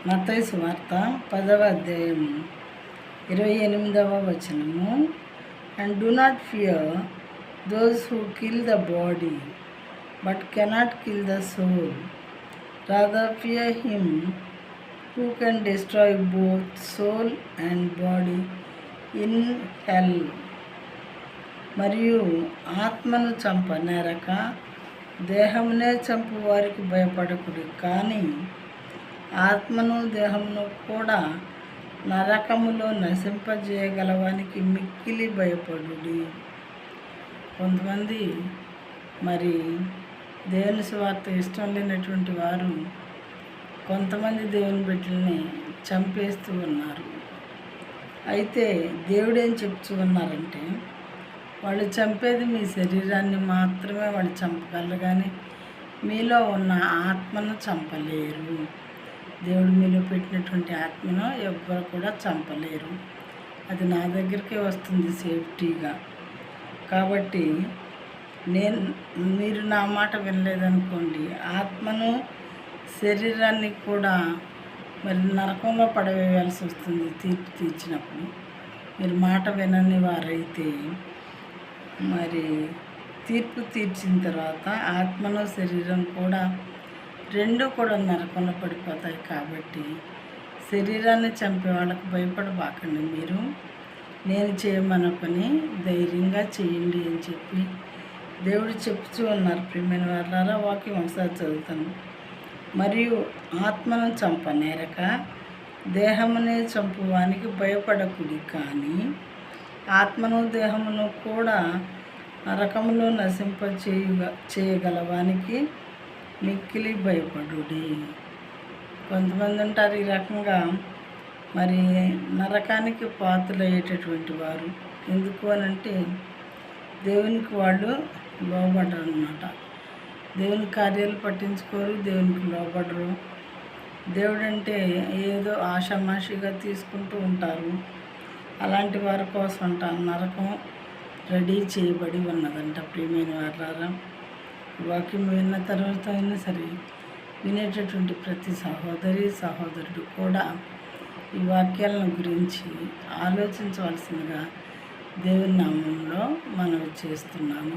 మత్తయి సువార్త 10వ అధ్యాయము 28వ వచనము. And do not fear those who kill the body but cannot kill the soul, rather fear him who can destroy both soul and body in hell. మరియు ఆత్మను చంపనేరక దేహమునే చంపు వారికి భయపడకుడి, కానీ ఆత్మను దేహమును కూడా నరకములో నశింపజేయగలవానికి మిక్కిలి భయపడుడి. కొంతమంది మరి దేవుని సువార్త ఇష్టం లేనటువంటి వారు కొంతమంది దేవుని బిడ్డల్ని చంపేస్తూ ఉన్నారు. అయితే దేవుడు ఏం చెప్తూ ఉన్నారంటే, వాళ్ళు చంపేది మీ శరీరాన్ని మాత్రమే వాళ్ళు చంపగలరు, కానీ మీలో ఉన్న ఆత్మను చంపలేరు. దేవుడు మీలో పెట్టినటువంటి ఆత్మను ఎవ్వరు కూడా చంపలేరు. అది నా దగ్గరికే వస్తుంది సేఫ్టీగా. కాబట్టి మీరు నా మాట వినలేదనుకోండి, ఆత్మను శరీరాన్ని కూడా మరి నరకంలో పడవేయాల్సి వస్తుంది తీర్పు తీర్చినప్పుడు. మీరు మాట వినని వారైతే మరి తీర్పు తీర్చిన తర్వాత ఆత్మను శరీరం కూడా రెండు కూడా నరకంలో పడిపోతాయి. కాబట్టి శరీరాన్ని చంపే వాళ్ళకు భయపడబాకండి. మీరు నేను చేయమన్న పని ధైర్యంగా చేయండి అని చెప్పి దేవుడు చెప్తూ ఉన్నారు. ప్రియమైన వాళ్ళారా, వాక్యం ఒకసారి చదువుతాను. మరియు ఆత్మను చంపనేరక దేహమునే చంపువానికి భయపడకుడి, కానీ ఆత్మను దేహమును కూడా నరకములో చేయగలవానికి మిక్కిలి భయపడుడి. కొంతమంది ఉంటారు ఈ రకంగా మరి నరకానికి పాత్రలయ్యేటటువంటి వారు. ఎందుకు అనంటే దేవునికి వాళ్ళు లోబడరు అన్నమాట. దేవుని కార్యాలు పట్టించుకోరు, దేవునికి లోబడరు. దేవుడు అంటే ఏదో ఆషామాషిగా తీసుకుంటూ ఉంటారు. అలాంటి వారి కోసం అంట నరకం రెడీ చేయబడి ఉన్నదంట. ప్రియమైన వారారా, వాక్యం విన్న తర్వాత అయినా సరే వినేటటువంటి ప్రతి సహోదరి సహోదరుడు కూడా ఈ వాక్యాలను గురించి ఆలోచించవలసిందిగా దేవుని నామంలో మనవి చేస్తున్నాను.